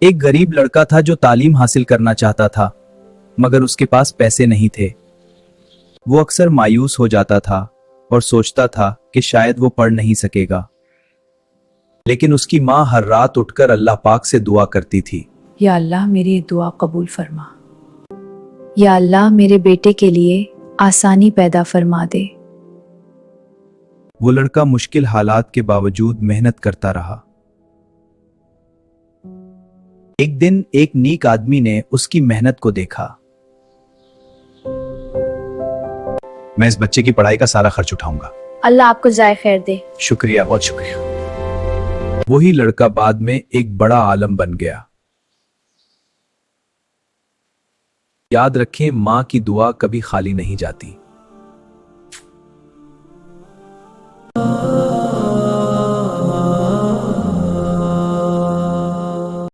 एक गरीब लड़का था जो तालीम हासिल करना चाहता था, मगर उसके पास पैसे नहीं थे। वो अक्सर मायूस हो जाता था और सोचता था कि शायद वो पढ़ नहीं सकेगा। लेकिन उसकी माँ हर रात उठकर अल्लाह पाक से दुआ करती थी। या अल्लाह मेरी ये दुआ कबूल फरमा। या अल्लाह मेरे बेटे के लिए आसानी पैदा फरमा दे। वो लड़का मुश्किल हालात के बावजूद मेहनत करता रहा। एक दिन एक नेक आदमी ने उसकी मेहनत को देखा। मैं इस बच्चे की पढ़ाई का सारा खर्च उठाऊंगा। अल्लाह आपको जाए खैर दे। शुक्रिया, बहुत शुक्रिया। वही लड़का बाद में एक बड़ा आलम बन गया। याद रखें, मां की दुआ कभी खाली नहीं जाती।